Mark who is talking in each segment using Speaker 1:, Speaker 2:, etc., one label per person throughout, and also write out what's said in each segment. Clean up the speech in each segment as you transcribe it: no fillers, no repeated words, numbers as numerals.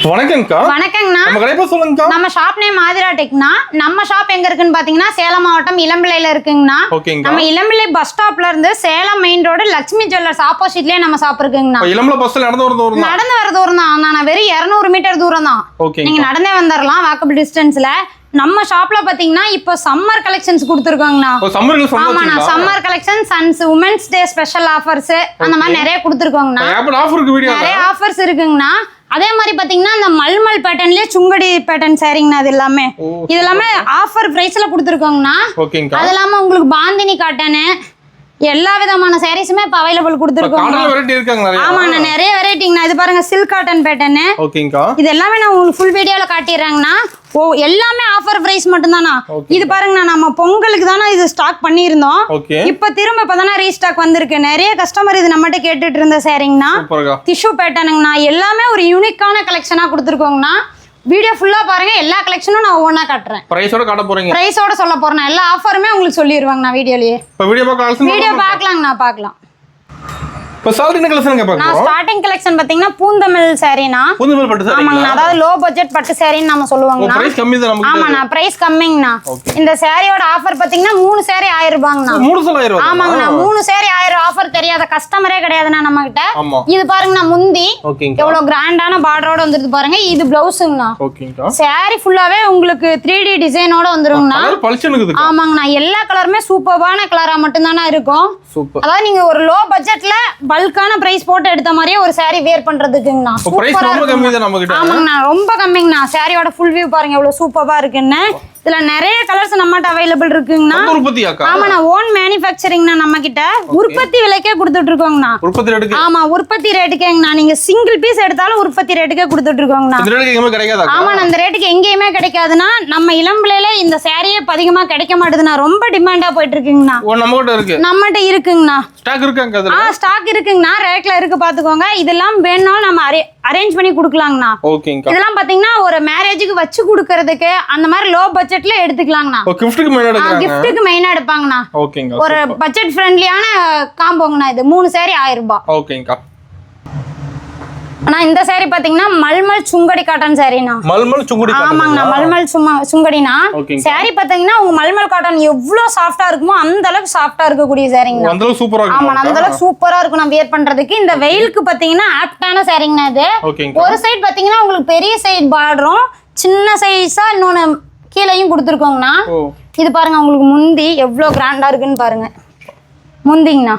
Speaker 1: வணக்கம்க்கா.
Speaker 2: வணக்கங்கண்ணா.
Speaker 1: நம்ம கடை பேர் சொல்லுங்கக்கா.
Speaker 2: நம்ம ஷாப் நேம் ஆதிரா டெக்னா. நம்ம ஷாப் எங்க இருக்குன்னு பாத்தீங்கன்னா சேலம் மாவட்டம் இளம்பிள்ளையில இருக்குங்கண்ணா. நம்ம இளம்பிள்ளை பஸ் ஸ்டாப்ல இருந்து Salem main road Lakshmi jewellers ஆப்போசிட்லயே நம்ம ஷாப் இருக்குங்கண்ணா.
Speaker 1: இளம்பிள்ளை பஸ்ல நடந்து வர
Speaker 2: தூரம் தான். நான் வெறும் 200 மீட்டர் தூரம் தான். நீங்க நடந்தே வந்துடலாம் வாக்கபிள் டிஸ்டன்ஸ்ல. நம்ம ஷாப்ல பாத்தீங்கன்னா இப்போ சம்மர் கலெக்ஷன்ஸ் கொடுத்துருக்கோங்கண்ணா. ஆமாண்ணா, summer collection sons women's day special offers அந்த மாதிரி நிறைய கொடுத்துருக்கோங்கண்ணா. நிறைய ஆஃபர்ஸ் இருக்குங்கண்ணா. அதே மாதிரி பாத்தீங்கன்னா இந்த மல்மல் பேட்டர்ன்லயே சுங்கடி பேட்டர்ன் சாரிங்கண்ணா. இது எல்லாமே ஆஃபர் பிரைஸ்ல கொடுத்துருக்கோங்கண்ணா. அது இல்லாம உங்களுக்கு பாந்தினி காட்டனு எல்லா விதமான சாரீஸுமே இப்ப அவைலபிள் கொடுத்துருக்கோம். ஆமாண்ணா, நிறைய வெரைட்டிங்கண்ணா. இது பாருங்க சில்க் காட்டன் பேட்டர்னு. இது எல்லாமே நான் உங்களுக்கு ஃபுல் வீடியோல காட்டிடுறேங்கண்ணா. எல்லாமே ஆஃபர் பிரைஸ் மட்டும் தானா. இது பாருங்கண்ணா, நம்ம பொங்கலுக்கு தானே இது ஸ்டாக் பண்ணியிருந்தோம். இப்ப திரும்ப இப்பதானே ரீஸ்டாக் வந்திருக்கு. நிறைய கஸ்டமர் இது நம்மகிட்ட கேட்டுட்டு இருந்த சாரிங்கண்ணா. டிஷ்யூ பேட்டர்னுங்கண்ணா. எல்லாமே ஒரு யூனிக்கான கலெக்ஷனா கொடுத்துருக்கோங்கண்ணா. வீடியோ ஃபுல்லா பாருங்க. எல்லா கலெக்ஷனும் நான் ஒவ்வொன்றா காட்டுறேன். பிரைஸோட காட்ட போறீங்க. பிரைஸோட சொல்ல போறேன். எல்லா ஆஃபருமே உங்களுக்கு சொல்லிடுவாங்க நான் வீடியோலயே. வீடியோ பார்க்கலாங்கண்ணா, பார்க்கலாம்.
Speaker 1: இப்போ ஸ்டார்டிங் கலெக்ஷன் கேட்பாங்க.
Speaker 2: நான் ஸ்டார்டிங் கலெக்ஷன் பாத்தீங்கன்னா பூந்தமிழ் சாரினா.
Speaker 1: பூந்தமிழ் பட்டு சாரி.
Speaker 2: ஆமாங்க, அதாவது லோ பட்ஜெட் பட்டு சாரின்னு நம்ம சொல்லுவாங்கண்ணா.
Speaker 1: பிரைஸ் கம்மி தான் நமக்கு.
Speaker 2: ஆமாண்ணா, பிரைஸ் கம்மிங்கண்ணா. இந்த சாரியோட ஆஃபர் பாத்தீங்கன்னா 3 சாரி 1000 ரூபாங்கண்ணா.
Speaker 1: 3 சாரி 1000 ரூபாய்.
Speaker 2: ஆமாங்கண்ணா, 3 சாரி 1000 ஆஃபர் தெரியாத கஸ்டமரே கிடையாதுண்ணா நம்ம கிட்ட. இது பாருங்கண்ணா, முந்தி எவ்வளவு கிராண்டான பார்டரோட வந்துருது பாருங்க. இது பிளவுஸ்ங்கண்ணா. சாரி ஃபுல்லாவே உங்களுக்கு 3D டிசைனோட வந்துருங்கண்ணா. ஆமாங்கண்ணா, எல்லா கலருமே சூப்பர்பான கலரா மட்டும் தானே இருக்கும். அதாவது நீங்க ஒரு லோ பட்ஜெட்ல பல்கான பிரைஸ் போட்டு எடுத்த மாதிரியே ஒரு சாரி வேர் பண்றதுக்குங்கண்ணா. ஆமாங்கண்ணா, ரொம்ப கம்மிங்கண்ணா. சாரியோட ஃபுல் வியூ பாருங்க எவ்வளவு சூப்பரா இருக்குன்னு. இதுல நிறைய கலர்ஸ் நம்மகிட்ட அவைலபிள் இருக்குங்கண்ணா. ஆமாண்ணா, ஓன் மேனுஃபேக்சரிங்ண்ணா. நம்ம கிட்ட உற்பத்தி விலைக்கே கொடுத்துட்டு இருக்கோங்கண்ணா. ஆமா, உற்பத்தி ரேட்டுக்கேங்கண்ணா. நீங்க சிங்கிள் பீஸ் எடுத்தாலும் உற்பத்தி ரேட்டுக்கே கொடுத்துட்டு இருக்கோங்கண்ணா. ஆமாண்ணா, அந்த ரேட்டுக்கு எங்கேயுமே கிடைக்காதுன்னா நம்ம இளம்பிள்ளையில இந்த சாரியே அதிகமா கிடைக்க மாட்டேதுண்ணா. ரொம்ப டிமாண்டா போயிட்டு இருக்குங்கண்ணா. நம்மகிட்ட இருக்குங்கண்ணா. ஸ்டாக் இருக்குங்கண்ணா. ரேக்ல இருக்கு பாத்துக்கோங்க. இதெல்லாம் வேணும்னாலும் நம்ம அரேஞ்ச் பண்ணி கொடுக்கலாங்கண்ணா. இதெல்லாம் பாத்தீங்கன்னா ஒரு மேரேஜுக்கு வச்சு கொடுக்கறதுக்கு அந்த மாதிரி லோ பட்ஜெட்ல எடுத்துக்கலாங்கண்ணா. கிஃப்ட்டுக்கு மெயினா எடுப்பாங்கண்ணா. ஒரு பட்ஜெட் ஃப்ரெண்ட்லியான காம்போங்கண்ணா. இது 3 சாரி 1000 ரூபாய். ஆனா இந்த சாரி பாத்தீங்கன்னா மல்மல் சுங்கடி காட்டன் சாரினா. ஆமாங்கண்ணா, மல்மல் சுங்கடினா. சாரி பாத்தீங்கன்னா உங்க மல்மல் காட்டன் எவ்வளவு சாஃப்டா இருக்குமோ அந்த அளவுக்கு சாஃப்டா இருக்கக்கூடிய சாரிங்கண்ணா. ஆமா, அந்த அளவுக்கு சூப்பரா இருக்கும் நான் வியர் பண்றதுக்கு. இந்த வெயிலுக்கு பாத்தீங்கன்னா ஆப்டான சாரிங்கண்ணா. இது ஒரு சைடு பாத்தீங்கன்னா உங்களுக்கு பெரிய சைடு பார்டரும் சின்ன சைஸா இன்னொன்னு கீழையும் கொடுத்துருக்கோங்கண்ணா. இது பாருங்க, உங்களுக்கு முந்தி எவ்வளவு கிராண்டா இருக்குன்னு பாருங்க. முந்திங்கண்ணா.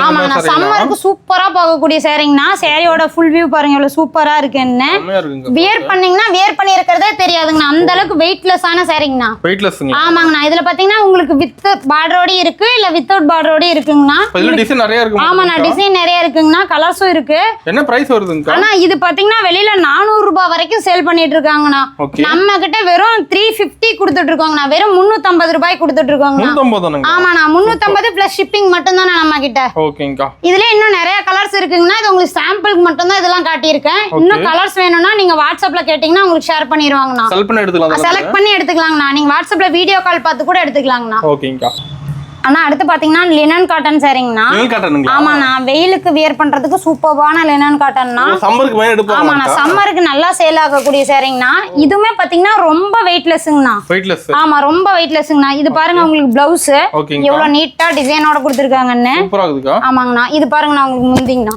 Speaker 2: ஆமாண்ணா, சம்மருக்கு சூப்பரா போகக்கூடிய சாரிங்கண்ணா. சாரியோட ஃபுல் வியூ பாருங்க எவ்வளவு சூப்பரா இருக்குன்னு. வியர் பண்ணீங்கன்னா வியர் பண்ணி இருக்கிறதே தெரியாதுங்கண்ணா. அந்த அளவுக்கு வெயிட்லெஸ்ஸான சாரிங்கண்ணா. ஆமாங்கண்ணா, இதுல பாத்தீங்கன்னா உங்களுக்கு வித் பார்டரோட இருக்கு, இல்ல வித்தவுட் பார்டரோட இருக்குங்கண்ணா. ஆமாண்ணா, டிசைன் நிறைய இருக்குங்கண்ணா. கலர்ஸும் இருக்கு. என்ன பிரைஸ் வருதுங்க? ஆனா இது பாத்தீங்கன்னா வெளியில 400 ரூபாய் வரைக்கும் சேல் பண்ணிட்டு இருக்காங்கண்ணா. நம்ம கிட்ட வெறும் 350 கொடுத்துட்டு இருக்கோங்கண்ணா. வெறும் 350 ரூபாய் கொடுத்துட்டு இருக்கோங்கண்ணா. ஆமாண்ணா, 350 பிளஸ் ஷிப்பிங் மட்டும் தான் நம்ம கிட்ட. இதுல இன்னும் நிறைய கலர்ஸ் இருக்குங்கண்ணா. இது உங்களுக்கு சாம்பிளுக்கு மட்டும் தான் இதெல்லாம் காட்டியிருக்கேன். இன்னும் கலர்ஸ் வேணும்னா நீங்க வாட்ஸ்அப்ல கேட்டீங்கன்னா உங்களுக்கு ஷேர் பண்ணிடுவாங்கண்ணா. செலக்ட் பண்ணி எடுத்துக்கலாங்கண்ணா. நீங்க வாட்ஸ்அப்ல வீடியோ கால் பார்த்து கூட எடுத்துக்கலாங்கண்ணா. ஆனா அடுத்து பாத்தீங்கன்னா லினன் காட்டன் சாரிங்கண்ணா. ஆமாண்ணா, வெயிலுக்கு வியர் பண்றதுக்கு சூப்பர்பான லினன் காட்டன்னா. ஆமாண்ணா, சம்மருக்கு நல்லா சேல் ஆகக்கூடிய சாரிங்கண்ணா. இதுவுமே பாத்தீங்கன்னா ரொம்ப வெயிட்லெஸ்ங்கண்ணா. ஆமா, ரொம்ப வெயிட்லெஸ்ங்கண்ணா. இது பாருங்க, உங்களுக்கு பிளவுஸ் எவ்வளவு நீட்டா டிசைனோட கொடுத்துருக்காங்கன்னு. ஆமாங்கண்ணா, இது பாருங்கண்ணா, உங்களுக்கு முந்திங்கண்ணா.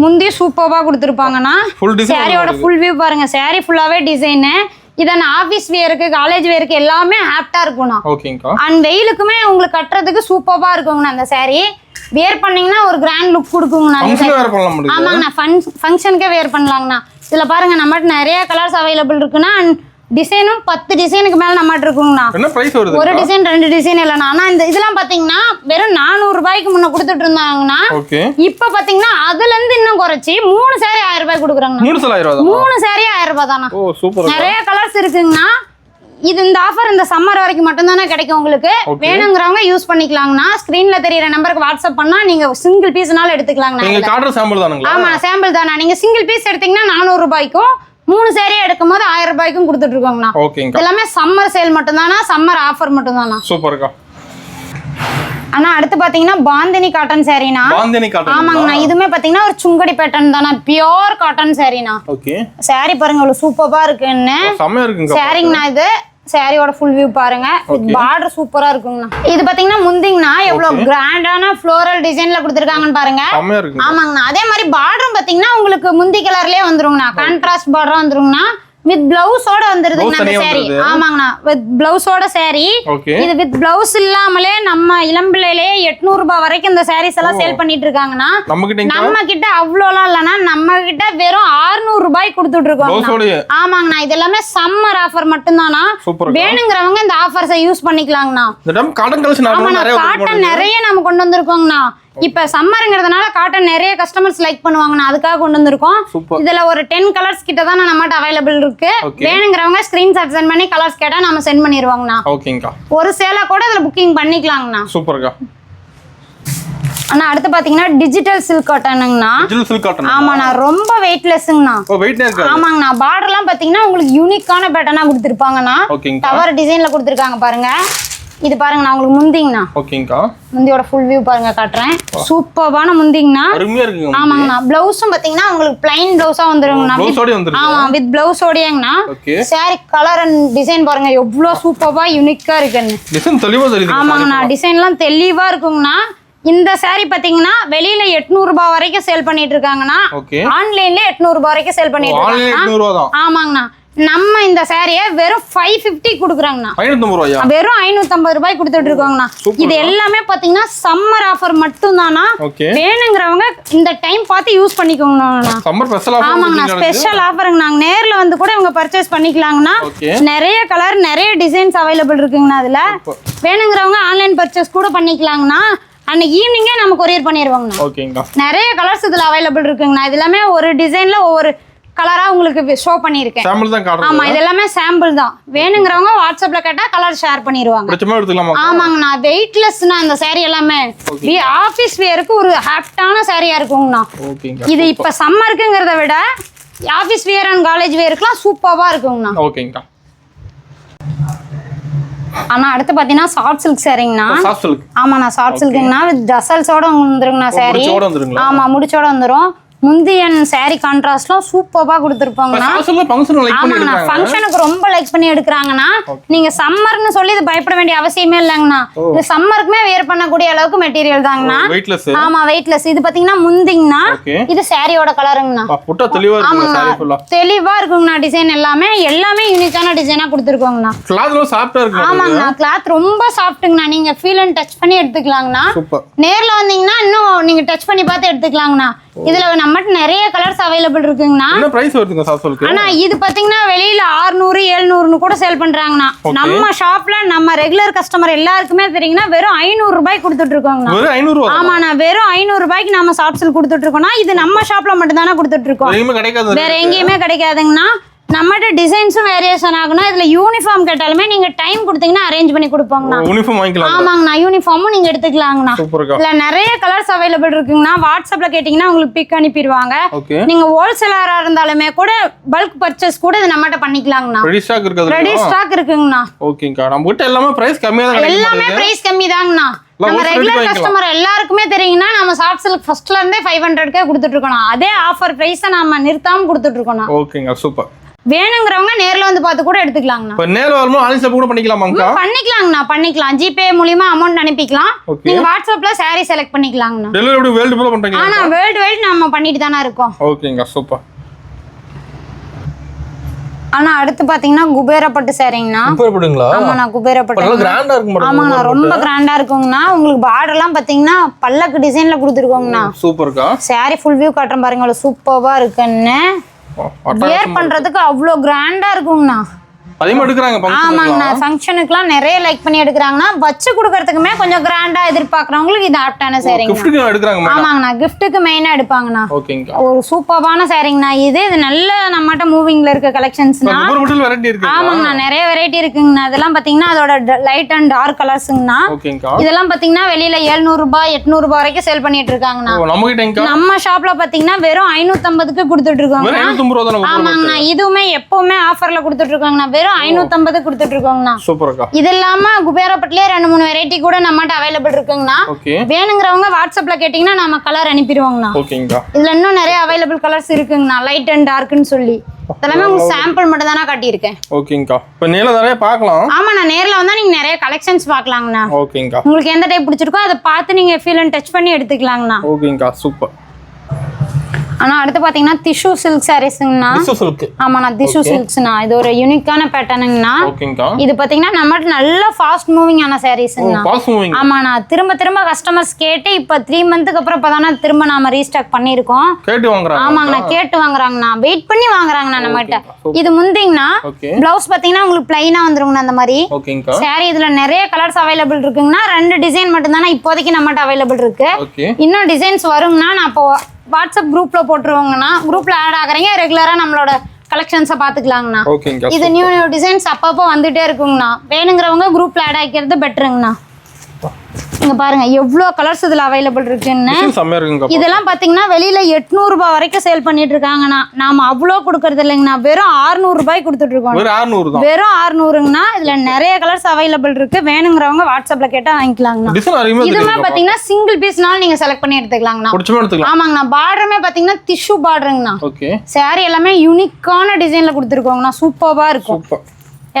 Speaker 2: முந்தி சூப்பர்பா கொடுத்துருப்பாங்கண்ணா. சாரியோட ஃபுல் வியூ பாருங்க. சாரி ஃபுல்லாவே டிசைனு. இதன் ஆபீஸ் வேருக்கு, காலேஜ் வேருக்கு எல்லாமே ஆப்டா இருக்கும்ண்ணா. அண்ட் வெயிலுக்குமே உங்களுக்கு கட்டுறதுக்கு சூப்பர்பா இருக்குங்கண்ணா. அந்த சாரி வேர் பண்ணீங்கன்னா ஒரு கிராண்ட் லுக் கொடுக்குங்கண்ணா. ஆமாங்கண்ணா, ஃபங்க்ஷனுக்கே வேர் பண்ணலாங்கண்ணா. இதுல பாருங்க நம்மகிட்ட நிறைய கலர்ஸ் அவைலபிள் இருக்குண்ணா. அண்ட் டிசைனும் 10 டிசைனுக்கு மேல நம்மகிட்ட இருக்குங்கண்ணா. ஒரு டிசைன் 2 டிசைன் இல்லைண்ணா. ஆனா இந்த இதெல்லாம் பாத்தீங்கன்னா வெறும் 400 ரூபாய்க்கு முன்ன கொடுத்துட்டு இருந்தாங்கன்னா இப்ப பாத்தீங்கன்னா அதுல இருந்து இன்னும் குறைச்சி 3 சாரி 1000 ரூபாய் கொடுக்குறாங்க. 3 சாரி 1000 ரூபாய் தானா. நிறைய கலர்ஸ் இருக்குங்கண்ணா. இது இந்த ஆஃபர் இந்த சம்மர் வரைக்கும் மட்டும் தானே கிடைக்கும் உங்களுக்கு. வேணுங்கிறவங்க யூஸ் பண்ணிக்கலாங்கண்ணா. ஸ்கிரீன்ல தெரியற நம்பருக்கு வாட்ஸ்அப் பண்ணா நீங்க சிங்கிள் பீஸ்னால எடுத்துக்கலாங்கண்ணா. ஆமா, சாம்பிள் தானா. நீங்க சிங்கிள் பீஸ் எடுத்தீங்கன்னா 400 ரூபாய்க்கும் 3 சாரி எடுக்கும் போது 1000 ரூபாய்க்கும் கொடுத்துட்டு இருக்கோங்கண்ணா. எல்லாமே சம்மர் சேல் மட்டும் தானா, சம்மர் ஆஃபர் மட்டும் தானா. சூப்பர்க்கா. ஆனா அடுத்து பாத்தீங்கன்னா பாந்தினி காட்டன் சாரீனா.
Speaker 1: பாந்தினி காட்டன்.
Speaker 2: ஆமாங்கண்ணா, இதுமே பாத்தீங்கன்னா ஒரு சுங்கடி பேட்டர்ன் தானா, பியூர் காட்டன் சாரீனா.
Speaker 1: ஓகே.
Speaker 2: சாரி பாருங்க எவ்வளவு சூப்பரா இருக்குன்னு.
Speaker 1: செமையா இருக்குங்க.
Speaker 2: சாரிங்கண்ணா இது. சாரியோட ஃபுல் வியூ பாருங்க. பார்டர் சூப்பரா இருக்குங்கண்ணா. இது பாத்தீங்கன்னா முந்திங்கண்ணா எவ்வளவு கிராண்டான ஃப்ளோரல் டிசைன்ல கொடுத்திருக்காங்கன்னு பாருங்க.
Speaker 1: செமையா இருக்கு.
Speaker 2: ஆமாங்கண்ணா, அதே மாதிரி பார்டரும் பாத்தீங்கன்னா உங்களுக்கு முந்தி கலர்லயே வந்துருங்கண்ணா, கான்ட்ராஸ்ட் பார்டரா வந்துருங்கண்ணா. வித் பிளவுஸோட வந்துருதுங்க அந்த சாரி. ஆமாங்கண்ணா, வித் பிளவுஸோட சாரி. இது வித் பிளவுஸ் இல்லாமலே நம்ம இளம்பிள்ளையிலே 800 ரூபாய் வரைக்கும் இந்த சாரீஸ் எல்லாம் சேல் பண்ணிட்டு இருக்காங்கண்ணா. நம்ம கிட்ட அவ்வளோலாம் இல்லைன்னா நம்ம கிட்ட வெறும் 600 ரூபாய் கொடுத்துட்டு இருக்கோம். ஆமாங்கண்ணா, இது எல்லாமே சம்மர் ஆஃபர் மட்டும்தானா. வேணுங்கிறவங்க இந்த ஆஃபர்ஸை யூஸ் பண்ணிக்கலாங்கண்ணா. காட்டன் நிறைய நம்ம கொண்டு வந்திருக்கோங்கண்ணா. இப்ப சம்மர்ங்கிறதுனால காட்டன் நிறைய கஸ்டமர்ஸ் லைக் பண்ணுவாங்கண்ணா, அதுக்காக கொண்டு வந்திருக்கோம். இதுல ஒரு 10 கலர்ஸ் கிட்ட தான் நம்மகிட்ட அவைலபிள் இருக்கு. வேணுங்கிறவங்க ஸ்கிரீன்ஷாட் சென்ட் பண்ணி கலர்ஸ் கேட்டா நம்ம சென்ட் பண்ணிடுவாங்கண்ணா. ஓகேங்கா. ஒரு சேலை கூட இதுல புக்கிங் பண்ணிக்கலாங்கண்ணா. சூப்பர்க்கா. அண்ணா அடுத்து பாத்தீங்கன்னா டிஜிட்டல் சில்க் காட்டனுங்கண்ணா. Digital silk cotton. ஆமாண்ணா, ரொம்ப வெயிட்லெஸ்ங்கண்ணா. ஆமாங்கண்ணா, பார்டர்லாம் பாத்தீங்கன்னா உங்களுக்கு யூனிக்கான பேட்டர்னா கொடுத்திருப்பாங்கண்ணா. டவர் டிசைன்ல கொடுத்திருக்காங்க பாருங்க. இது பாருங்க நான் உங்களுக்கு முந்திங்கண்ணா. ஓகேங்கா. முந்தியோட ஃபுல் வியூ பாருங்க காட்டுறேன். சூப்பரான முந்திங்கண்ணா. அருமையா இருக்குங்க. ஆமாங்கண்ணா, ப்ளவுஸும் பாத்தீங்கன்னா உங்களுக்கு ப்ளைன் ப்ளவுஸா வந்துருங்கண்ணா. ப்ளவுஸோட வந்துருங்க. ஆமா, வித் ப்ளவுஸோடயேங்கண்ணா. சாரி கலர் அண்ட் டிசைன் பாருங்க எவ்வளவு சூப்பரா யூனிக்கா இருக்குன்னு. டிசைன் தெளிவா தெரியுது. ஆமாங்கண்ணா, டிசைன்லாம் தெளிவா இருக்குங்கண்ணா. இந்த சாரி பாத்தீங்கன்னா வெளியில 800 ரூபாய் வரைக்கும் சேல் பண்ணிட்டு இருக்காங்கண்ணா. ஆன்லைன்ல 800 ரூபாய் வரைக்கும் சேல் பண்ணிட்டு இருக்காங்க. ஆமாங்கண்ணா, நம்ம இந்த சாரியை வெறும் 550 கொடுக்குறாங்கண்ணா. வெறும் 550 ரூபாய் கொடுத்துட்டு இருக்காங்கண்ணா. இது எல்லாமே பாத்தீங்கன்னா சம்மர் ஆஃபர் மட்டும் தானா. வேணுங்கிறவங்க இந்த டைம் பார்த்து யூஸ் பண்ணிக்கோங்கண்ணா. ஆமாங்கண்ணா, ஸ்பெஷல் ஆஃபருங்க. நாங்க நேர்ல வந்து கூட இவங்க பர்ச்சேஸ் பண்ணிக்கலாங்கண்ணா. நிறைய கலர் நிறைய டிசைன்ஸ் அவைலபிள் இருக்குங்கண்ணா. அதுல வேணுங்கிறவங்க ஆன்லைன் பர்ச்சேஸ் கூட பண்ணிக்கலாங்கண்ணா. அன்னைக்கு ஈவினிங்கே நம்ம கொரியர் பண்ணிடுவாங்கண்ணா. நிறைய கலர்ஸ் இதுல அவைலபிள் இருக்குங்கண்ணா. இது எல்லாமே ஒரு டிசைன்ல ஒவ்வொரு கலரா உங்களுக்கு ஷோ பண்ணிருக்கேன். ஆமா, இது எல்லாமே சாம்பிள் தான். வேணுங்கிறவங்க வாட்ஸ்அப்ல கேட்டா கலர் ஷேர் பண்ணிடுவாங்க. ஆமாங்கண்ணா, வெயிட்லெஸ்னா இந்த சாரி எல்லாமே ஆபீஸ் வேருக்கு ஒரு ஹாப்டான சாரியா இருக்குங்கண்ணா. இது இப்ப சம்மருக்குங்கிறத விட ஆபீஸ் வேர் அண்ட் காலேஜ் வேருக்குலாம் சூப்பரா இருக்குங்கண்ணா. ஓகேங்கண்ணா. ஆனா அடுத்து பாத்தீங்கன்னா சாஃப்ட் சில்க் சாரிங்கண்ணா. ஆமாண்ணா, சாஃப்ட் சில்க்குங்கண்ணா வித் டசல்ஸோட வந்துருங்கண்ணா சாரி. ஆமா, முடிச்சோட வந்துரும். முந்தியன் சாரி கான்ட்ராஸ்ட்லாம் சூப்பரா கொடுத்துருப்பாங்கண்ணா. ஆமாங்கண்ணா, ஃபங்க்ஷனுக்கு ரொம்ப லைக் பண்ணி எடுக்கிறாங்கண்ணா. நீங்க சம்மர்னு சொல்லி இது பயப்பட வேண்டிய அவசியமே இல்லைங்கண்ணா. இது சம்மருக்குமே வேர் பண்ணக்கூடிய அளவுக்கு மெட்டீரியல் தாங்கண்ணா. ஆமா, வெயிட்லெஸ். இது பாத்தீங்கன்னா முந்திங்கண்ணா. இது சாரியோட கலருங்கண்ணா. தெளிவா இருக்குங்கண்ணா. டிசைன் எல்லாமே யூனிக்கான டிசைனா கொடுத்துருக்கோங்கண்ணா. ஆமாங்கண்ணா, கிளாத் ரொம்ப சாஃப்ட்டுங்கண்ணா. நீங்க ஃபீல் அண்ட் டச் பண்ணி எடுத்துக்கலாங்கண்ணா. நேர்ல வந்தீங்கன்னா இன்னும் நீங்க டச் பண்ணி பார்த்து எடுத்துக்கலாங்கண்ணா. இதுல நம்மட்ட நிறைய கலர்ஸ் அவைலபிள் இருக்குங்கண்ணா. என்ன பிரைஸ் வருதுங்க சாஃப்ட்? ஆனா இது பாத்தீங்கன்னா வெளியில 600 700 கூட சேல் பண்றாங்கண்ணா. நம்ம ஷாப்ல நம்ம ரெகுலர் கஸ்டமர் எல்லாருக்குமே தெரியுங்கன்னா வெறும் 500 ரூபாய் கொடுத்துட்டு இருக்கோங்கண்ணா. வெறும் 500? ஆமாண்ணா, வெறும் 500 ரூபாய்க்கு நம்ம சாஃப்ட் சில்க் கொடுத்துட்டு இருக்கோம்னா இது நம்ம ஷாப்ல மட்டும் தானே கொடுத்துட்டு இருக்கோம். வேற எங்கேயுமே கிடைக்காதுங்கண்ணா. நம்மகிட்ட டிசைன்ஸும் வேரியேஷன் ஆகுனா. இதுல யூனிஃபார்ம் கேட்டாலுமே நீங்க டைம் கொடுத்தீங்கன்னா அரேஞ்ச் பண்ணி கொடுப்போங்கண்ணா. யூனிஃபார்ம் வாங்கிக்கலாம். ஆமாங்கண்ணா, யூனிஃபார்மும் நீங்க எடுத்துக்கலாங்கண்ணா. இதுல நிறைய கலர்ஸ் அவைலபிள் இருக்குங்கண்ணா. வாட்ஸ்அப்ல கேட்டீங்கன்னா உங்களுக்கு பிக் அனுப்பிடுவாங்க. நீங்க ஹோல்சேலரா இருந்தாலுமே கூட பல்க் பர்ச்சேஸ் கூட இது நம்மகிட்ட பண்ணிக்கலாங்கண்ணா. ரெடி ஸ்டாக் இருக்குங்கண்ணா. ஓகேங்கா. நம்மகிட்ட எல்லாமே பிரைஸ் கம்மியா தான் கிடைக்கும். எல்லாமே பிரைஸ் கம்மி தாங்கண்ணா. நம்ம ரெகுலர் கஸ்டமர் எல்லாருக்குமே தெரியுங்கன்னா நம்ம சாஃப்ட் சில்க் ஃபர்ஸ்ட்ல இருந்தே 500க்கே கொடுத்துட்டு இருக்கோம். அதே ஆஃபர் பிரைஸை நம்ம நிறுத்தாம கொடுத்துட்டு இருக்கோம். ஓகேங்க, சூப்பர். வேணுங்கிறவங்க நேர்ல வந்து பார்த்து கூட எடுத்துக்கலாங்கண்ணா. இப்ப நேர்ல வரும்போது ஆன்லைன் ஷாப் கூட பண்ணிக்கலாமாங்கா? பண்ணிக்கலாங்கண்ணா, பண்ணிக்கலாம். ஜிபே மூலமா அமௌண்ட் அனுப்பிக்கலாம். நீங்க வாட்ஸ்அப்ல சாரி செலக்ட் பண்ணிக்கலாங்கண்ணா. டெலிவரி வேர்ல்ட் ஃபுல்லா பண்றீங்க? ஆனா வேர்ல்ட் வைட் நம்ம பண்ணிட்டு தான இருக்கோம். ஓகேங்க, சூப்பர். ஆனா அடுத்து பாத்தீங்கன்னா குபேரப்பட்டு சாரிங்கண்ணா. குபேரப்பட்டுங்களா? ஆமாண்ணா, குபேரப்பட்டு நல்ல கிராண்டா இருக்கும். ஆமாண்ணா, ரொம்ப கிராண்டா இருக்குங்கண்ணா. உங்களுக்கு பார்டர்லாம் பாத்தீங்கன்னா பல்லக்கு டிசைன்ல கொடுத்துருக்கோங்கண்ணா. சூப்பர்க்கா. சாரி ஃபுல் வியூ காட்டுறேன் பாருங்க, சூப்பரா இருக்குன்னு. வியர் பண்றதுக்கு அவ்ளோ கிராண்டா இருக்குங்கண்ணா. அதிகமா எடுக்கறாங்க. ஆமாங்கண்ணா, ஃபங்க்ஷனுக்குலாம் நிறைய லைக் பண்ணி எடுக்கறாங்கண்ணா. வச்சு கொடுக்கறதுக்குமே கொஞ்சம் கிராண்டா எதிர்பார்க்கறவங்களுக்கு இது ஆப்டான சாரிங்க. கிஃப்ட்டுக்கு எடுக்கறாங்க. ஆமாங்கண்ணா, கிஃப்ட்டுக்கு மெயினா எடுப்பாங்கண்ணா. ஓகேங்க. ஒரு சூப்பரான சாரிங்கண்ணா. இது நல்ல நம்மட்ட மூவிங்ல இருக்க கலெக்ஷன்ஸ்னா. ஆமாங்கண்ணா, நிறைய வெரைட்டி இருக்குங்கண்ணா. இதெல்லாம் பாத்தீங்கன்னா அதோட லைட் அண்ட் டார்க் கலர்ஸ்ங்கண்ணா. ஓகேங்க. இதெல்லாம் பாத்தீங்கன்னா வெளியில 700 ரூபாய் 800 ரூபாய் வரைக்கும் சேல் பண்ணிட்டு இருக்காங்கண்ணா. நம்ம ஷாப்ல பாத்தீங்கன்னா வெறும் 550க்கு கொடுத்துட்டு இருக்கோம். ஆமாங்கண்ணா, இதுவுமே எப்பவுமே ஆஃபர்ல கொடுத்துட்டு இருக்காங்கண்ணா. வெறும் வெறும் 550 கொடுத்துட்டு இருக்கோங்கண்ணா.
Speaker 1: சூப்பர்க்கா.
Speaker 2: இது இல்லாம குபேரப்பட்டிலே 2-3 வெரைட்டி கூட நம்மகிட்ட அவைலபிள் இருக்குங்கண்ணா.
Speaker 1: ஓகே.
Speaker 2: வேணுங்கிறவங்க வாட்ஸ்அப்ல கேட்டீங்கன்னா நம்ம கலர் அனுப்பிடுவோங்கண்ணா.
Speaker 1: ஓகேங்கா.
Speaker 2: இதுல இன்னும் நிறைய அவைலபிள் கலர்ஸ் இருக்குங்கண்ணா, லைட் அண்ட் டார்க்னு சொல்லி. இதெல்லாமே உங்களுக்கு சாம்பிள் மட்டும் தானே காட்டியிருக்கேன்.
Speaker 1: ஓகேங்கா. இப்போ நேர்ல நிறைய பார்க்கலாம்.
Speaker 2: ஆமா, நான் நேர்ல வந்தா நீங்க நிறைய கலெக்ஷன்ஸ் பார்க்கலாங்கண்ணா.
Speaker 1: ஓகேங்கா.
Speaker 2: உங்களுக்கு எந்த டைப் பிடிச்சிருக்கோ அதை பார்த்து நீங்க ஃபீல் அண்ட் டச் பண்ணி எடுத்துக்கலாங்கண்ணா.
Speaker 1: ஓகேங்கா. சூப்பர்.
Speaker 2: ஆனா அடுத்து பாத்தீங்கன்னா டிஷ்யூ சில்க் சாரீஸ்ங்கண்ணா.
Speaker 1: Tissue silk.
Speaker 2: ஆமாண்ணா, டிஷ்யூ சில்க்ஸ்ண்ணா. இது ஒரு யூனிக்கான பேட்டர்னுங்கண்ணா.
Speaker 1: ஓகேங்கா. இது
Speaker 2: பாத்தீங்கன்னா நம்மகிட்ட நல்ல ஃபாஸ்ட் மூவிங் ஆன சாரீஸ்ங்கண்ணா.
Speaker 1: Fast moving.
Speaker 2: ஆமாண்ணா, திரும்ப கஸ்டமர்ஸ் கேட்டு இப்ப 3 மந்த்துக்கு அப்புறம் இப்பதானே திரும்ப நாம ரீஸ்டாக் பண்ணிருக்கோம்.
Speaker 1: கேட்டு வாங்குறாங்க.
Speaker 2: ஆமாங்கண்ணா, கேட்டு வாங்குறாங்கண்ணா, வெயிட் பண்ணி வாங்குறாங்கண்ணா நம்மகிட்ட. இது முந்திங்கண்ணா. பிளவுஸ் பாத்தீங்கன்னா உங்களுக்கு பிளைனா வந்துருங்கண்ணா அந்த மாதிரி.
Speaker 1: ஓகேங்கா.
Speaker 2: சாரி இதுல நிறைய கலர்ஸ் அவைலபிள் இருக்குங்கண்ணா. 2 டிசைன் மட்டும் தானே இப்போதைக்கு நம்மகிட்ட அவைலபிள் இருக்கு. இன்னும் டிசைன்ஸ் வருங்கண்ணா. நான் இப்போ வாட்ஸ்அப் குரூப்ல போட்டுருவாங்கண்ணா. குரூப்ல ஆட் ஆகுறீங்க, ரெகுலரா நம்மளோட கலெக்ஷன்ஸை பாத்துக்கலாங்கண்ணா. இது நியூ டிசைன்ஸ் அப்பப்போ வந்துட்டே இருக்குங்கண்ணா. வேணுங்கிறவங்க குரூப்ல ஆட் ஆகிக்கிறது பெட்டருங்கண்ணா. இங்க பாருங்க எவ்வளவு கலர்ஸ் இதுல அவைலபிள் இருக்குன்னு. இதெல்லாம் பாத்தீங்கன்னா வெளியில 800 ரூபாய் வரைக்கும் சேல் பண்ணிட்டு இருக்காங்கண்ணா. நாம அவ்வளவு கொடுக்கறது இல்லைங்கண்ணா, வெறும் 600 ரூபாய் கொடுத்துட்டு இருக்கோம். வெறும் 600ங்கண்ணா. இதுல நிறைய கலர்ஸ் அவைலபிள் இருக்கு. வேணுங்கிறவங்க வாட்ஸ்அப்ல கேட்டா வாங்கிக்கலாங்கண்ணா. இதுமே பாத்தீங்கன்னா சிங்கிள் பீஸ்னால நீங்க செலக்ட் பண்ணி எடுத்துக்கலாங்கண்ணா. ஆமாங்கண்ணா. பார்டருமே பாத்தீங்கன்னா டிஷ்யூ பார்டருங்கண்ணா. சாரி எல்லாமே யூனிக்கான டிசைன்ல கொடுத்துருக்கோங்கண்ணா. சூப்பரா இருக்கும்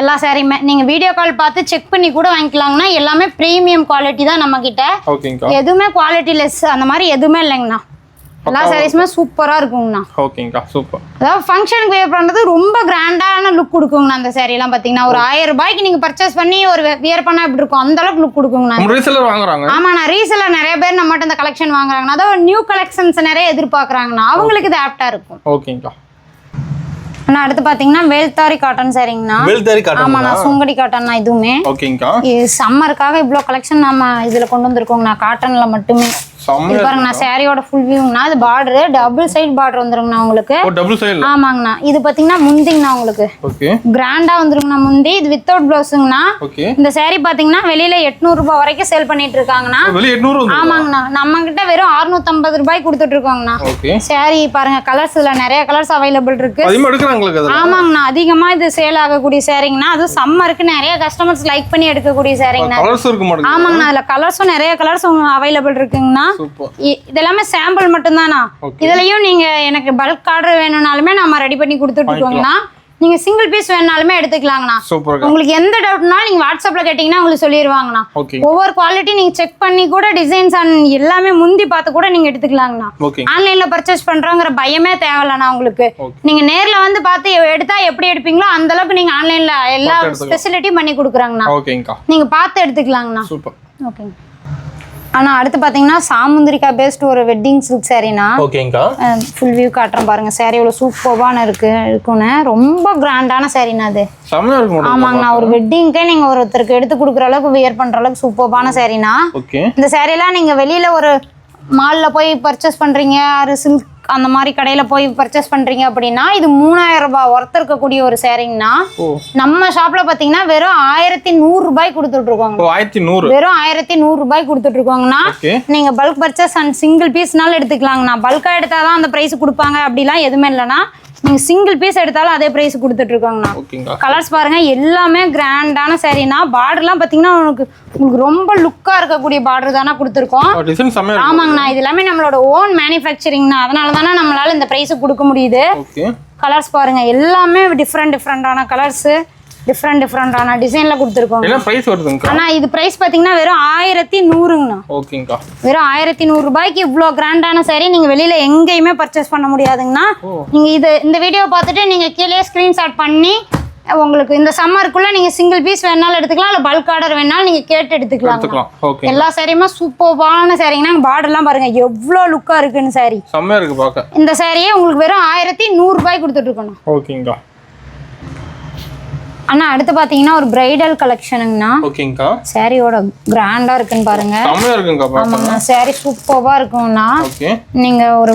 Speaker 2: எல்லா சாரியுமே. நீங்க வீடியோ கால் பார்த்து செக் பண்ணி கூட வாங்கிக்கலாங்கண்ணா. எல்லாமே பிரீமியம் குவாலிட்டி தான் நம்ம கிட்ட. எதுவுமே குவாலிட்டி லெஸ் அந்த மாதிரி எதுவுமே இல்லைங்கண்ணா. எல்லா சாரீஸுமே சூப்பரா இருக்குங்கண்ணா.
Speaker 1: ஓகேங்கா. சூப்பர்.
Speaker 2: அதாவது ஃபங்க்ஷனுக்கு வேர் பண்றது ரொம்ப கிராண்டான லுக் கொடுக்குங்கண்ணா. அந்த சாரி எல்லாம் பாத்தீங்கன்னா ஒரு 1000 ரூபாய்க்கு நீங்க பர்ச்சேஸ் பண்ணி ஒரு வேர் பண்ணா எப்படி இருக்கும் அந்த அளவுக்கு லுக் கொடுக்குங்கண்ணா.
Speaker 1: ரீசெல்லர் வாங்குறாங்க.
Speaker 2: ஆமாண்ணா, ரீசெல்லர் நிறைய பேர் நம்மகிட்ட இந்த கலெக்ஷன் வாங்குறாங்கண்ணா. அதாவது நியூ கலெக்ஷன்ஸ் நிறைய எதிர்பார்க்கறாங்கண்ணா. அவங்களுக்கு இது ஆப்டா இருக்கும்.
Speaker 1: ஓகேங்கா.
Speaker 2: அடுத்து பாத்தீங்கன்னா வேல்தாரி காட்டன் சாரிங்கண்ணா. ஆமாண்ணா, சுங்கடி காட்டன்னா. இதுவுமே சம்மருக்காக இவ்வளவு கலெக்ஷன் நம்ம இதுல கொண்டு வந்திருக்கோங்கண்ணா. காட்டன்ல மட்டுமே பாருங்கண்ணா. சாரியோட ஃபுல் வியூங்கண்ணா. இது பார்டர் டபுள் சைடு பார்டர் வந்துருங்கண்ணா உங்களுக்கு. ஆமாங்கண்ணா. இது பாத்தீங்கன்னா முந்திங்கண்ணா உங்களுக்கு கிராண்டா வந்துருங்கண்ணா முந்தி. இது வித்தவுட் பிளவுஸ்ங்கண்ணா. இந்த சாரி பாத்தீங்கன்னா வெளியில 800 ரூபாய் வரைக்கும் சேல் பண்ணிட்டு இருக்காங்கண்ணா. ஆமாங்கண்ணா. நம்ம கிட்ட வெறும் 650 ரூபாய் கொடுத்துட்டு இருக்கோங்கண்ணா. சாரி பாருங்க, கலர்ஸ் இதுல நிறைய கலர்ஸ் அவைலபிள் இருக்கு. ஆமாங்கண்ணா, அதிகமா இது சேல் ஆகக்கூடிய சாரிங்கண்ணா. அது சம்மருக்கு நிறைய கஸ்டமர்ஸ் லைக் பண்ணி எடுக்கக்கூடிய சாரிங்கண்ணா. ஆமாங்கண்ணா, அதுல கலர்ஸும் நிறைய கலர்ஸ் அவைலபிள் இருக்குங்கண்ணா. இதெல்லாமே சாம்பிள் மட்டும் தானா. இதுலயும் நீங்க எனக்கு பல்க் ஆர்டர் வேணும்னாலுமே நம்ம ரெடி பண்ணி கொடுத்துட்டு இருக்கோங்கண்ணா. நீங்க சிங்கிள் பீஸ் வேணாலுமே எடுத்துக்கலாங்கண்ணா. உங்களுக்கு எந்த டவுட்னாலும் நீங்க வாட்ஸ்அப்ல கேட்டீங்கன்னா உங்களுக்கு சொல்லிடுவாங்கண்ணா. ஒவ்வொரு குவாலிட்டி நீங்க செக் பண்ணி கூட டிசைன்ஸ் எல்லாமே முந்தி பார்த்து கூட நீங்க எடுத்துக்கலாங்கண்ணா. ஆன்லைன்ல பர்ச்சேஸ் பண்றோங்கிற பயமே தேவையில்லண்ணா உங்களுக்கு. நீங்க நேர்ல வந்து பார்த்து எடுத்தா எப்படி எடுப்பீங்களோ அந்த அளவுக்கு நீங்க ஆன்லைன்ல எல்லா ஃபெசிலிட்டியும் பண்ணி கொடுக்குறாங்கண்ணா. நீங்க பார்த்து எடுத்துக்கலாங்கண்ணா. ஓகேங்க. ஆனா அடுத்து பாத்தீங்கன்னா சாமுந்திரிகா பேஸ்ட் ஒரு வெட்டிங் சில்க் சாரினா. ஓகேங்கா. ஃபுல் வியூ காட்டுறேன் பாருங்க. சாரி எவ்வளவு சூப்பரான இருக்குன்னு. ரொம்ப கிராண்டான சாரினா அது. ஆமாங்கண்ணா, ஒரு வெட்டிங்க்கே நீங்க ஒருத்தருக்கு எடுத்து கொடுக்குற அளவுக்கு வியர் பண்ற அளவுக்கு சூப்பரான சாரினா. இந்த சாரி எல்லாம் நீங்க வெளியில ஒரு மால்ல போய் பர்ச்சேஸ் பண்றீங்க, ஒரு சில்க் அந்த மாதிரி கடையில போய் பர்ச்சேஸ் பண்றீங்க அப்படின்னா இது 3000 ரூபாய் ஒர்த் இருக்கக்கூடிய ஒரு சாரிங்கண்ணா. நம்ம ஷாப்ல பாத்தீங்கன்னா வெறும் 1100 ரூபாய் கொடுத்துட்டு இருக்கோங்க. வெறும் 1100 ரூபாய் கொடுத்துட்டு இருக்கோங்கண்ணா. நீங்க பல்க் பர்ச்சேஸ் அண்ட் சிங்கிள் பீஸ்னாலும் எடுத்துக்கலாங்கண்ணா. பல்கா எடுத்தாதான் அந்த பிரைஸ் கொடுப்பாங்க அப்படிலாம் எதுவுமே இல்லைன்னா நீங்க சிங்கிள் பீஸ் எடுத்தாலும் அதே பிரைஸ் கொடுத்துட்டு இருக்கோங்கண்ணா. கலர்ஸ் பாருங்க எல்லாமே கிராண்டான சாரினா. பார்டர்லாம் பாத்தீங்கன்னா உங்களுக்கு ரொம்ப லுக்கா இருக்கக்கூடிய பார்டர் தானே கொடுத்துருக்கோம். ஆமாங்கண்ணா, இது எல்லாமே நம்மளோட ஓன் மேனுஃபேக்சரிங்ண்ணா. அதனாலதானே நம்மளால இந்த பிரைஸ் கொடுக்க முடியுது. கலர்ஸ் பாருங்க எல்லாமே டிஃப்ரெண்டான கலர்ஸ், டிஃப்ரெண்டான டிசைன்ல கொடுத்துருக்கோம். என்ன பிரைஸ் வருதுங்க? ஆனா இது பிரைஸ் பாத்தீங்கன்னா வெறும் 1100ங்கண்ணா. ஓகேங்கா. வெறும் 1100 ரூபாய்க்கு இவ்ளோ கிராண்டான சாரி நீங்க வெளியில எங்கேயுமே பர்ச்சேஸ் பண்ண முடியாதுங்கண்ணா. நீங்க இந்த வீடியோ பார்த்துட்டு நீங்க கீழே ஸ்கிரீன்ஷாட் பண்ணி உங்களுக்கு இந்த சம்மருக்குள்ள நீங்க சிங்கிள் பீஸ் வேணாலும் எடுத்துக்கலாம், இல்ல பல்க் ஆர்டர் வேணாலும் நீங்க கேட்டு எடுத்துக்கலாம். எல்லா சாரியுமே சூப்பரான சாரிங்கண்ணா. பார்டர்லாம் பாருங்க எவ்வளவு லுக்கா இருக்குன்னு சாரி. செம்மையா இருக்கு பாக்க. இந்த சாரியே உங்களுக்கு வெறும் 1100 ரூபாய் கொடுத்துட்டு இருக்கோம். ஓகேங்கா. அண்ணா அடுத்து பாத்தீங்கன்னா ஒரு பிரைடல் கலெக்ஷனுங்கண்ணா. ஓகேங்கா. சாரியோட கிராண்டா இருக்குன்னு பாருங்க. செம்மையா இருக்குங்க பாருங்க. ஆமாங்க, சாரி சூப்பரா இருக்கும்ண்ணா. நீங்க ஒரு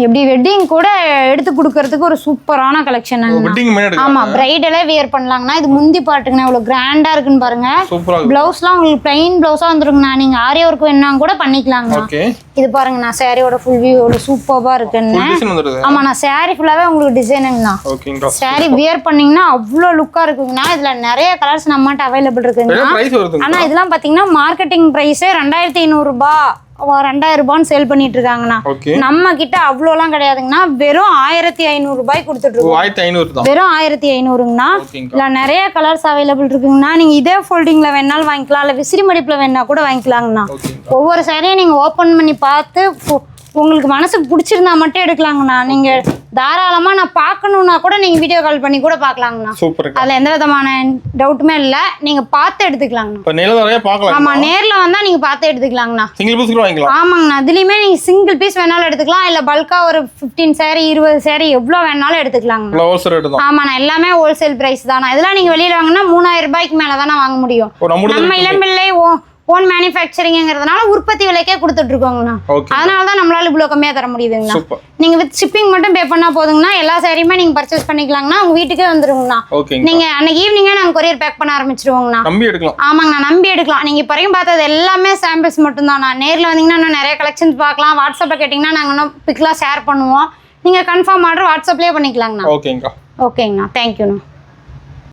Speaker 2: எப்படி வெட்டிங் கூட எடுத்து கொடுக்கறதுக்கு ஒரு சூப்பரான கலெக்ஷன். ஆமா, பிரைடலே வியர் பண்ணலாங்கண்ணா. இது முந்தி பாட்டுங்கண்ணா, இவ்வளவு கிராண்டா இருக்குன்னு பாருங்க. பிளவுஸ்லாம் உங்களுக்கு பிளைன் பிளவுஸா வந்துருங்கண்ணா. நீங்க ஆரி ஒர்க் வேணா கூட பண்ணிக்கலாங்கண்ணா. இது பாருங்கண்ணா, சாரியோட ஃபுல் வியூ எவ்வளவு சூப்பரா இருக்குன்னு. ஆமாண்ணா, சாரி ஃபுல்லாவே உங்களுக்கு டிசைனுங்கண்ணா. சாரி வியர் பண்ணீங்கன்னா அவ்வளவு லுக்கா இருக்குங்கண்ணா. இதுல நிறைய கலர்ஸ் நம்மகிட்ட அவைலபிள் இருக்குங்கண்ணா. ஆனா இதெல்லாம் பாத்தீங்கன்னா மார்க்கெட்டிங் பிரைஸே 2500 ரூபாய் 2000 ரூபான்னு சேல் பண்ணிட்டு இருக்காங்கண்ணா. நம்ம கிட்ட அவ்வளோலாம் கிடையாதுங்கண்ணா. வெறும் 1500 ரூபாய்க்கு கொடுத்துட்டு இருக்கோம். வெறும் 1500ங்கண்ணா. இல்ல நிறைய கலர்ஸ் அவைலபிள் இருக்குங்கண்ணா. நீங்க இதே ஃபோல்டிங்ல வேணாலும் வாங்கிக்கலாம், இல்ல விசிறி மடிப்புல வேணா கூட வாங்கிக்கலாங்கண்ணா. ஒவ்வொரு சாரியும் நீங்க ஓபன் பண்ணி பார்த்து உங்களுக்கு மனசுக்கு பிடிச்சிருந்தா மட்டும் எடுக்கலாங்கண்ணா. நீங்க தாராளமா நான் பார்க்கணும்னா கூட நீங்க வீடியோ கால் பண்ணி கூட பார்க்கலாங்கண்ணா. அதுல எந்த விதமான டவுட்டுமே இல்ல. நீங்க பார்த்து எடுத்துக்கலாங்கண்ணா. ஆமா, நேர்ல வந்தா நீங்க பார்த்து எடுத்துக்கலாங்கண்ணா. ஆமாங்கண்ணா, அதுலயுமே நீங்க சிங்கிள் பீஸ் வேணாலும் எடுத்துக்கலாம், இல்ல பல்கா ஒரு 15 சாரி 20 சாரி எவ்வளவு வேணாலும் எடுத்துக்கலாங்கண்ணா. ஆமாண்ணா, எல்லாமே ஹோல்சேல் பிரைஸ் தானா. இதெல்லாம் நீங்க வெளியில வாங்கினா 3000 ரூபாய்க்கு மேலதானே வாங்க முடியும். நம்ம இளம்பிள்ளை ஓன் மேனுஃபேக்சரிங்கிறதுனால உற்பத்தி விலைக்கே கொடுத்துட்டு இருக்கோங்கண்ணா. அதனாலதான் நம்மளால இவ்வளவு கம்மியா தர முடியுதுங்கண்ணா. நீங்க வித் ஷிப்பிங் மட்டும் பே பண்ணா போதுங்கண்ணா. எல்லா சாரியுமே நீங்க பர்ச்சேஸ் பண்ணிக்கலாங்கண்ணா. உங்க வீட்டுக்கே வந்துருங்கண்ணா. நீங்க அன்னைக்கு ஈவினிங்கே நாங்க கொரியர் பேக் பண்ண ஆரம்பிச்சிருவோங்கண்ணா. ஆமாங்கண்ணா, நம்பி எடுக்கலாம். நீங்க இப்போ வரைக்கும் பார்த்தது எல்லாமே சாம்பிள்ஸ் மட்டும் தான். நேர்ல வந்தீங்கன்னா இன்னும் நிறைய கலெக்ஷன்ஸ் பார்க்கலாம். வாட்ஸ்அப்ல கேட்டீங்கன்னா நாங்க இன்னும் பிக்லாம் ஷேர் பண்ணுவோம். நீங்க கன்ஃபார்ம் ஆர்டர் வாட்ஸ்அப்லயே பண்ணிக்கலாங்கண்ணா. ஓகேங்கண்ணா, தேங்க்யூண்ணா.